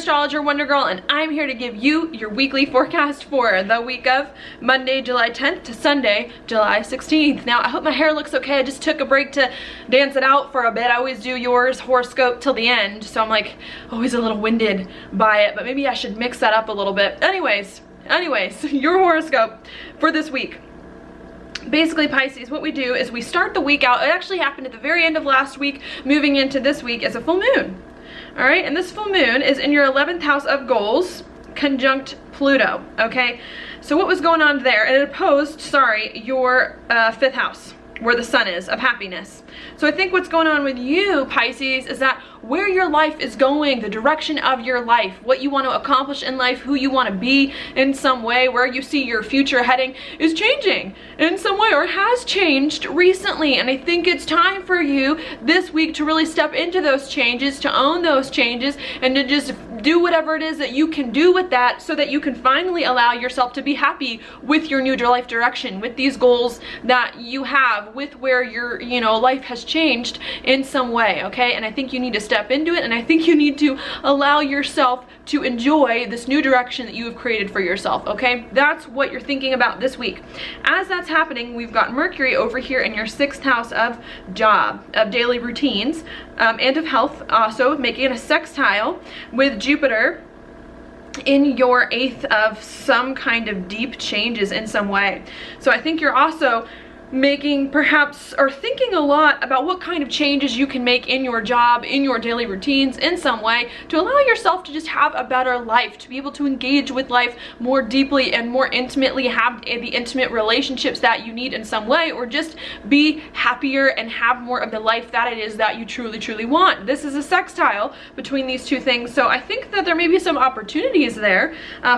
astrologer Wonder Girl, and I'm here to give you your weekly forecast for the week of Monday, July 10th to Sunday, July 16th. Now, I hope my hair looks okay. I just took a break to dance it out for a bit. I always do yours horoscope till the end, so I'm like always a little winded by it, but maybe I should mix that up a little bit. Anyways, your horoscope for this week. Basically, Pisces, what we do is we start the week out. It actually happened at the very end of last week, moving into this week as a full moon. All right, and this full moon is in your 11th house of goals, conjunct Pluto, okay? So what was going on there? It opposed, your 5th house, where the sun is, of happiness. So I think what's going on with you, Pisces, is that where your life is going, the direction of your life, what you want to accomplish in life, who you want to be in some way, where you see your future heading is changing in some way, or has changed recently. And I think it's time for you this week to really step into those changes, to own those changes, and to just do whatever it is that you can do with that, so that you can finally allow yourself to be happy with your new life direction, with these goals that you have, with where your life has changed in some way, okay? And I think you need to step into it, and I think you need to allow yourself to enjoy this new direction that you have created for yourself, okay? That's what you're thinking about this week. As that's happening, we've got Mercury over here in your 6th house of job, of daily routines, and of health, also making a sextile with Jupiter in your 8th of some kind of deep changes in some way. So I think you're also making perhaps, or thinking a lot about what kind of changes you can make in your job, in your daily routines in some way, to allow yourself to just have a better life, to be able to engage with life more deeply and more intimately, have the intimate relationships that you need in some way, or just be happier and have more of the life that it is that you truly want. This is a sextile between these two things, so I think that there may be some opportunities there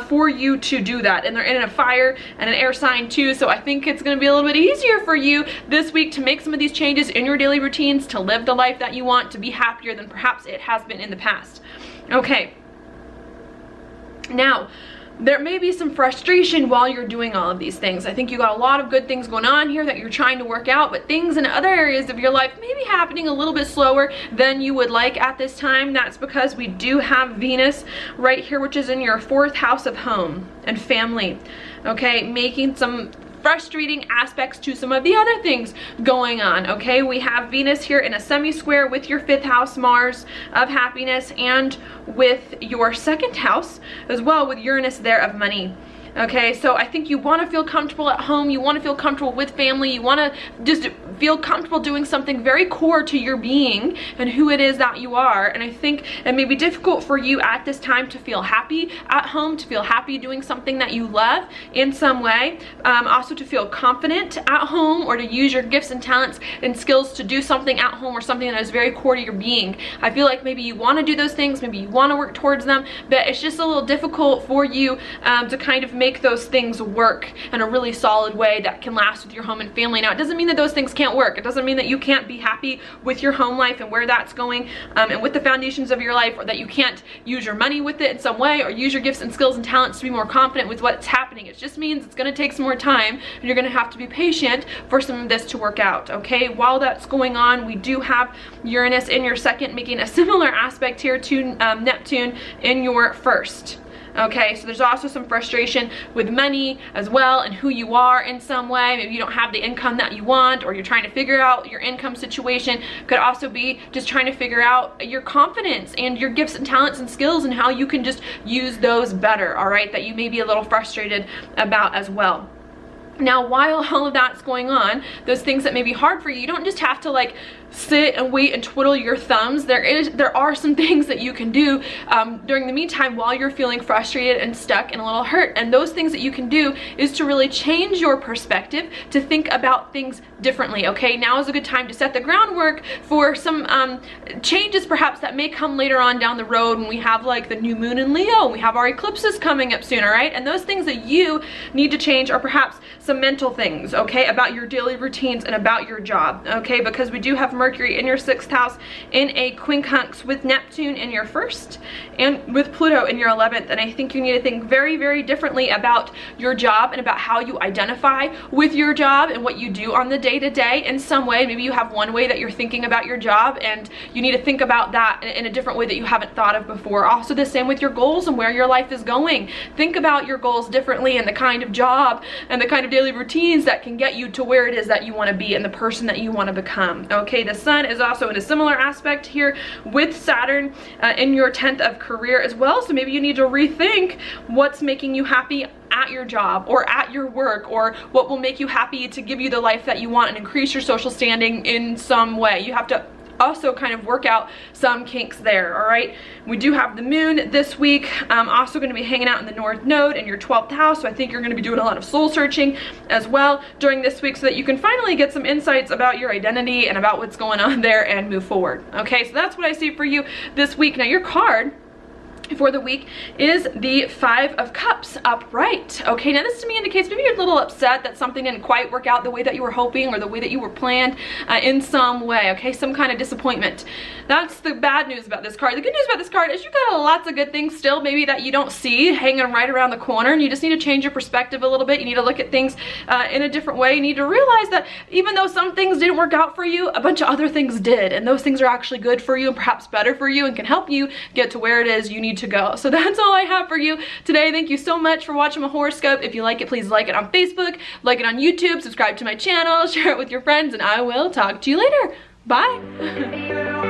for you to do that. And they're in a fire and an air sign too, so I think it's going to be a little bit easier for you this week to make some of these changes in your daily routines, to live the life that you want, to be happier than perhaps it has been in the past. Okay, now there may be some frustration while you're doing all of these things. I think you got a lot of good things going on here that you're trying to work out, but things in other areas of your life may be happening a little bit slower than you would like at this time. That's because we do have Venus right here, which is in your 4th house of home and family, okay, making some frustrating aspects to some of the other things going on, okay? We have Venus here in a semi-square with your 5th house, Mars, of happiness, and with your 2nd house as well, with Uranus there of money. Okay, so I think you want to feel comfortable at home, you want to feel comfortable with family, you want to just feel comfortable doing something very core to your being and who it is that you are. And I think it may be difficult for you at this time to feel happy at home, to feel happy doing something that you love in some way, also to feel confident at home, or to use your gifts and talents and skills to do something at home, or something that is very core to your being. I feel like maybe you want to do those things, maybe you want to work towards them, but it's just a little difficult for you to kind of make those things work in a really solid way that can last with your home and family. Now, it doesn't mean that those things can't work. It doesn't mean that you can't be happy with your home life and where that's going, and with the foundations of your life, or that you can't use your money with it in some way, or use your gifts and skills and talents to be more confident with what's happening. It just means it's going to take some more time, and you're going to have to be patient for some of this to work out, okay? While that's going on, we do have Uranus in your 2nd, making a similar aspect here to Neptune in your 1st. Okay, so there's also some frustration with money as well, and who you are in some way. Maybe you don't have the income that you want, or you're trying to figure out your income situation. Could also be just trying to figure out your confidence and your gifts and talents and skills, and how you can just use those better, all right, that you may be a little frustrated about as well. Now, while all of that's going on, those things that may be hard for you, you don't just have to like sit and wait and twiddle your thumbs. There are some things that you can do during the meantime while you're feeling frustrated and stuck and a little hurt. And those things that you can do is to really change your perspective, to think about things differently, okay? Now is a good time to set the groundwork for some changes perhaps that may come later on down the road, when we have like the new moon in Leo, and we have our eclipses coming up soon, all right? And those things that you need to change are perhaps some mental things, okay, about your daily routines and about your job, okay? Because we do have Mercury in your 6th house in a quincunx with Neptune in your 1st and with Pluto in your 11th. And I think you need to think very, very differently about your job and about how you identify with your job and what you do on the day-to-day in some way. Maybe you have one way that you're thinking about your job, and you need to think about that in a different way that you haven't thought of before. Also the same with your goals and where your life is going. Think about your goals differently and the kind of job and the kind of daily routines that can get you to where it is that you want to be and the person that you want to become. Okay, the sun is also in a similar aspect here with Saturn in your 10th of career as well. So maybe you need to rethink what's making you happy at your job or at your work, or what will make you happy to give you the life that you want and increase your social standing in some way. You have to also kind of work out some kinks there. All right, we do have the moon this week, also going to be hanging out in the North Node in your 12th house, so I think you're going to be doing a lot of soul searching as well during this week, so that you can finally get some insights about your identity and about what's going on there and move forward. Okay, so that's what I see for you this week. Now your card for the week is the 5 of Cups upright. Okay, now this to me indicates maybe you're a little upset that something didn't quite work out the way that you were hoping or the way that you were planned in some way. Okay, some kind of disappointment. That's the bad news about this card. The good news about this card is you got lots of good things still, maybe that you don't see hanging right around the corner, and you just need to change your perspective a little bit. You need to look at things in a different way. You need to realize that even though some things didn't work out for you, a bunch of other things did, and those things are actually good for you and perhaps better for you and can help you get to where it is you need to go. So that's all I have for you today. Thank you so much for watching my horoscope. If you like it, please like it on Facebook, like it on YouTube, subscribe to my channel, share it with your friends, and I will talk to you later. Bye.